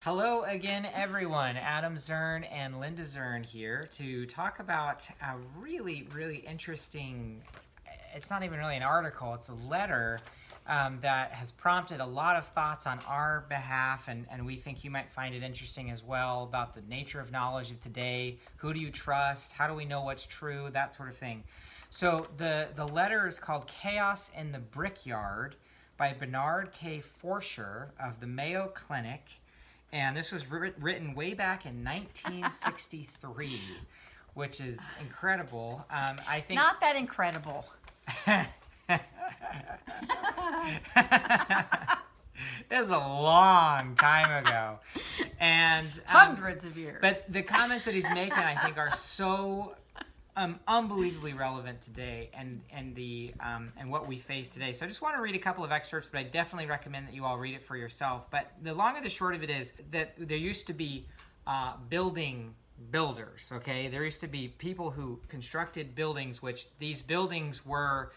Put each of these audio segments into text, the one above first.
Hello again, everyone. Adam Zern and Linda Zern here to talk about a really interesting, it's not even really an article, it's a letter that has prompted a lot of thoughts on our behalf, and we think you might find it interesting as well, about the nature of knowledge of today. Who do you trust? How do we know what's true? That sort of thing. So the letter is called Chaos in the Brickyard by Bernard K. Forscher of the Mayo Clinic. And this was written way back in 1963, which is incredible. I think not that incredible. It was a long time ago, and Hundreds of years. But the comments that he's making, I think, are so unbelievably relevant today, and what we face today. So I just want to read a couple of excerpts, but I definitely recommend that you all read it for yourself. But the long and the short of it is that there used to be builders. Okay, there used to be people who constructed buildings, which these buildings were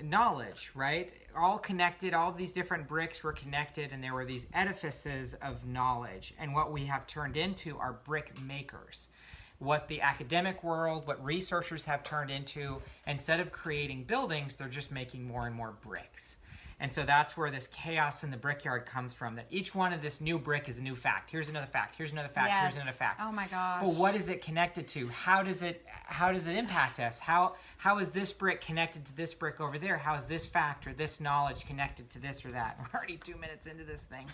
knowledge, right? All connected. All of these different bricks were connected, and there were these edifices of knowledge. And what we have turned into are brick makers. What the academic world, what researchers have turned into, instead of creating buildings, they're just making more and more bricks. And so that's where this chaos in the brickyard comes from, that each one of this new brick is a new fact. Here's another fact, here's another fact, Yes. here's another fact. Oh my gosh. But what is it connected to? How does it impact us? How is this brick connected to this brick over there? How is this fact or this knowledge connected to this or that? We're already 2 minutes into this thing.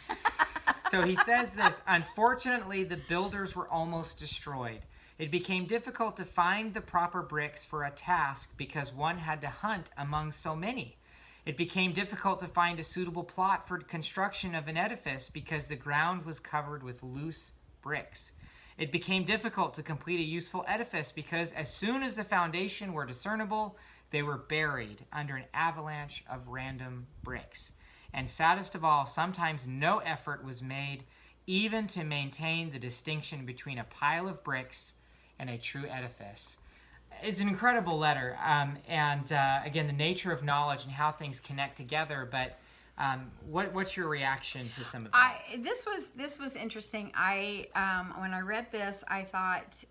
So he says this: unfortunately, the builders were almost destroyed. It became difficult to find the proper bricks for a task because one had to hunt among so many. It became difficult to find a suitable plot for construction of an edifice because the ground was covered with loose bricks. It became difficult to complete a useful edifice because as soon as the foundation were discernible, they were buried under an avalanche of random bricks. And saddest of all, sometimes no effort was made even to maintain the distinction between a pile of bricks and a true edifice. It's an incredible letter, and again, the nature of knowledge and how things connect together. But what's your reaction to some of that? This was interesting. When I read this, I thought,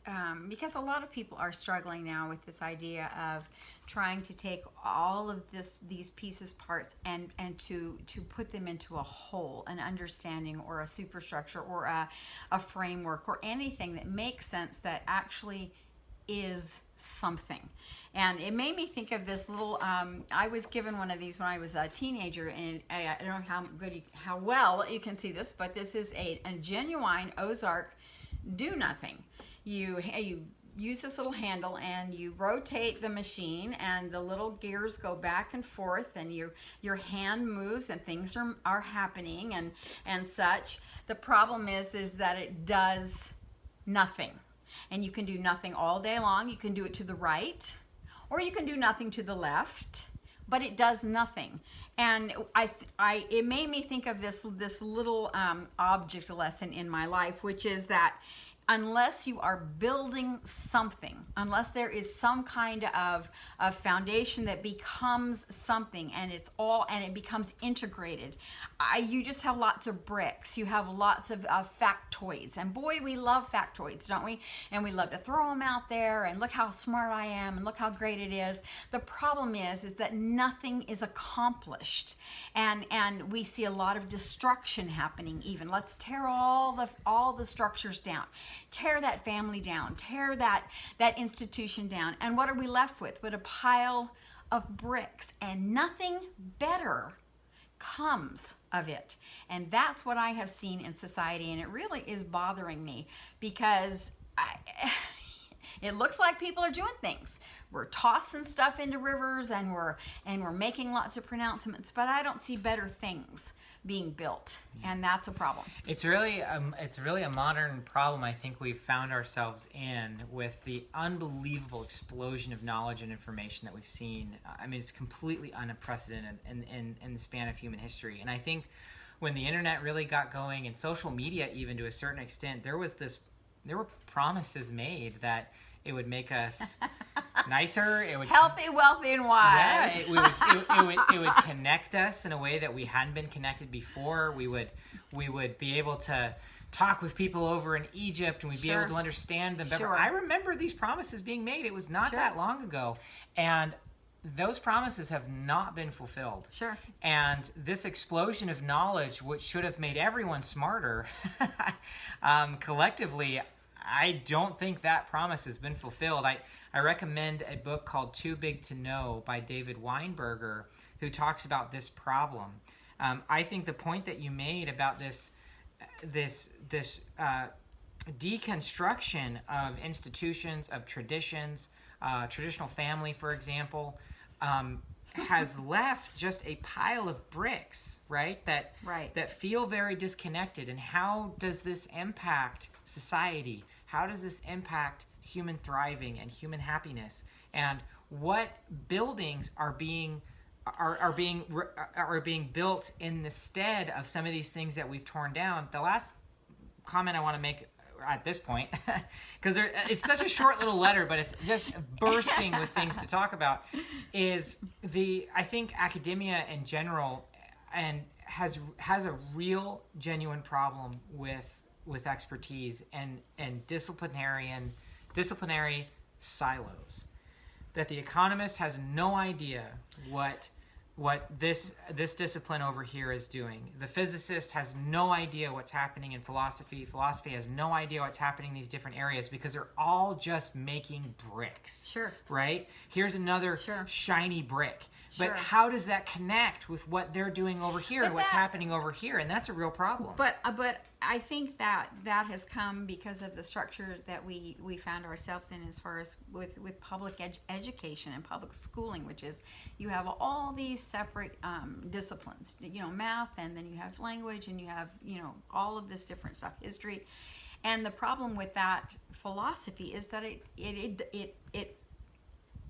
because a lot of people are struggling now with this idea of trying to take all of these pieces, parts, and to put them into a whole, an understanding or a superstructure or a framework or anything that makes sense, that actually is something. And it made me think of this little, I was given one of these when I was a teenager, and I don't know how well you can see this, but this is a genuine Ozark do nothing. You use this little handle and you rotate the machine, and the little gears go back and forth, and your hand moves, and things are happening and such. The problem is that it does nothing. And you can do nothing all day long. You can do it to the right, or you can do nothing to the left, but it does nothing. And it made me think of this little object lesson in my life, which is that unless you are building something, unless there is some kind of foundation that becomes something, and it becomes integrated, you just have lots of bricks. You have lots of factoids, and boy, we love factoids, don't we? And we love to throw them out there, and look how smart I am, and look how great it is. The problem is that nothing is accomplished, and we see a lot of destruction happening. Even let's tear all the structures down. Tear that family down, tear that institution down, and what are we left with? With a pile of bricks, and nothing better comes of it. And that's what I have seen in society, and it really is bothering me, because it looks like people are doing things. We're tossing stuff into rivers, and we're making lots of pronouncements, but I don't see better things being built, and that's a problem. It's really a modern problem I think we've found ourselves in, with the unbelievable explosion of knowledge and information that we've seen. I mean, it's completely unprecedented in the span of human history. And I think when the internet really got going, and social media even to a certain extent, there were promises made that It would make us nicer. It would Healthy, wealthy, and wise. Yeah, it would connect us in a way that we hadn't been connected before. We would be able to talk with people over in Egypt, and we'd be able to understand them better. Sure. I remember these promises being made. It was not that long ago, and those promises have not been fulfilled. Sure. And this explosion of knowledge, which should have made everyone smarter, collectively, I don't think that promise has been fulfilled. I recommend a book called Too Big to Know by David Weinberger, who talks about this problem. I think the point that you made about this deconstruction of institutions, of traditions, traditional family, for example, has left just a pile of bricks, right? That feel very disconnected. And how does this impact society? How does this impact human thriving and human happiness? And what buildings are being built in the stead of some of these things that we've torn down? The last comment I want to make at this point, because it's such a short little letter, but it's just bursting with things to talk about, is I think academia in general has a real genuine problem with expertise and disciplinary silos. That the economist has no idea what this discipline over here is doing. The physicist has no idea what's happening in philosophy. Philosophy has no idea what's happening in these different areas, because they're all just making bricks. Sure. Right? Here's another shiny brick. Sure. But how does that connect with what they're doing over here and what's happening over here? And that's a real problem. But I think that has come because of the structure that we found ourselves in, as far as with public education and public schooling, which is you have all these separate disciplines, math, and then you have language, and you have all of this different stuff, history. And the problem with that philosophy is that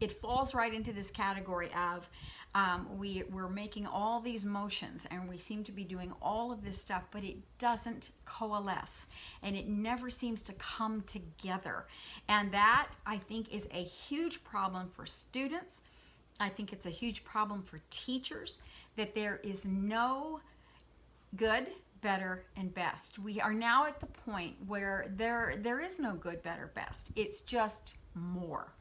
it falls right into this category of we're making all these motions, and we seem to be doing all of this stuff, but it doesn't coalesce, and it never seems to come together. And that, I think, is a huge problem for students. I think it's a huge problem for teachers, that there is no good, better, and best. We are now at the point where there is no good, better, best. It's just more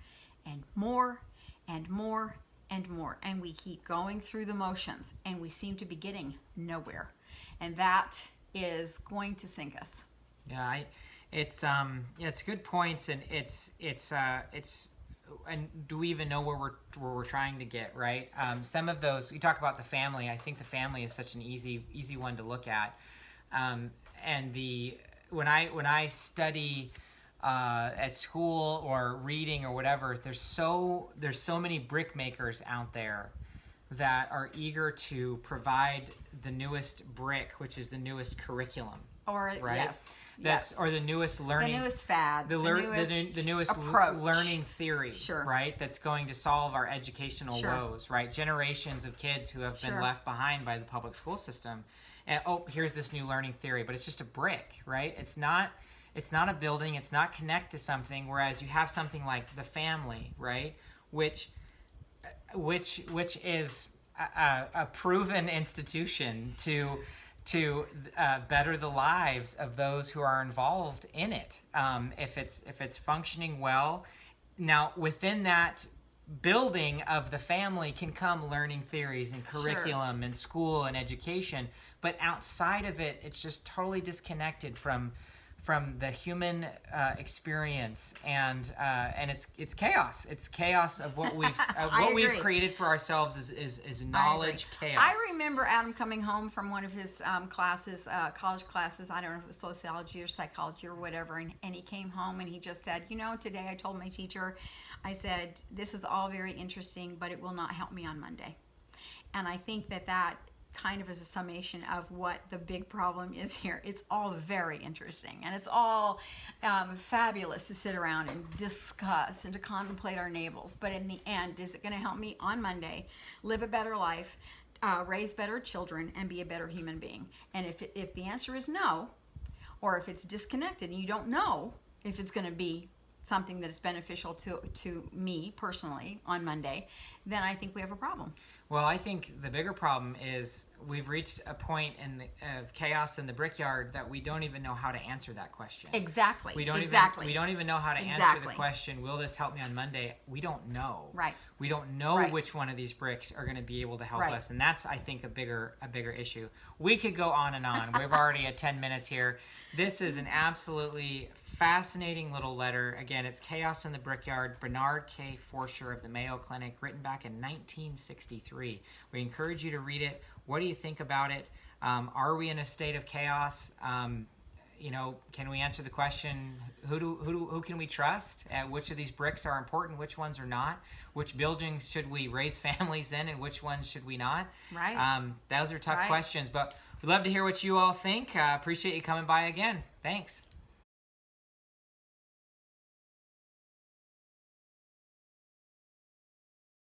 and more and more and more, and we keep going through the motions, and we seem to be getting nowhere, and that is going to sink us. Yeah, it's good points, and it's and do we even know where we're trying to get, right? Some of those, you talk about the family. I think the family is such an easy one to look at, and when I study at school or reading or whatever, there's so many brick makers out there that are eager to provide the newest brick, which is the newest curriculum, or right? Or the newest learning, the newest fad, the newest approach. Learning theory, sure. Right? That's going to solve our educational woes, right? Generations of kids who have been left behind by the public school system, and here's this new learning theory, but it's just a brick, right? It's not a building. It's not connect to something. Whereas you have something like the family, right, which is a proven institution to better the lives of those who are involved in it. If it's functioning well, now within that building of the family can come learning theories and curriculum and school and education, but outside of it, it's just totally disconnected from the human experience, and it's chaos. It's chaos of what we've created for ourselves is knowledge chaos. I remember Adam coming home from one of his classes, college classes. I don't know if it was sociology or psychology or whatever, and he came home and he just said, today I told my teacher, I said, this is all very interesting, but it will not help me on Monday. And I think that kind of as a summation of what the big problem is here. It's all very interesting, and it's all fabulous to sit around and discuss and to contemplate our navels. But in the end, is it going to help me on Monday live a better life, raise better children, and be a better human being? And if the answer is no, or if it's disconnected and you don't know if it's going to be something that is beneficial to me personally on Monday, then I think we have a problem. Well, I think the bigger problem is we've reached a point of chaos in the Brickyard that we don't even know how to answer that question. Exactly. We don't even know how to answer the question, will this help me on Monday? We don't know. Right. We don't know Right. which one of these bricks are going to be able to help Right. us. And that's, I think, a bigger issue. We could go on and on. We've already at 10 minutes here. This is an absolutely fascinating little letter. Again, it's Chaos in the Brickyard, Bernard K. Forscher of the Mayo Clinic, written back in 1963. We encourage you to read it. What do you think about it? Are we in a state of chaos? Can we answer the question, who can we trust? Which of these bricks are important? Which ones are not? Which buildings should we raise families in, and which ones should we not? Right. Those are tough Right. questions, but we'd love to hear what you all think. Appreciate you coming by again. Thanks.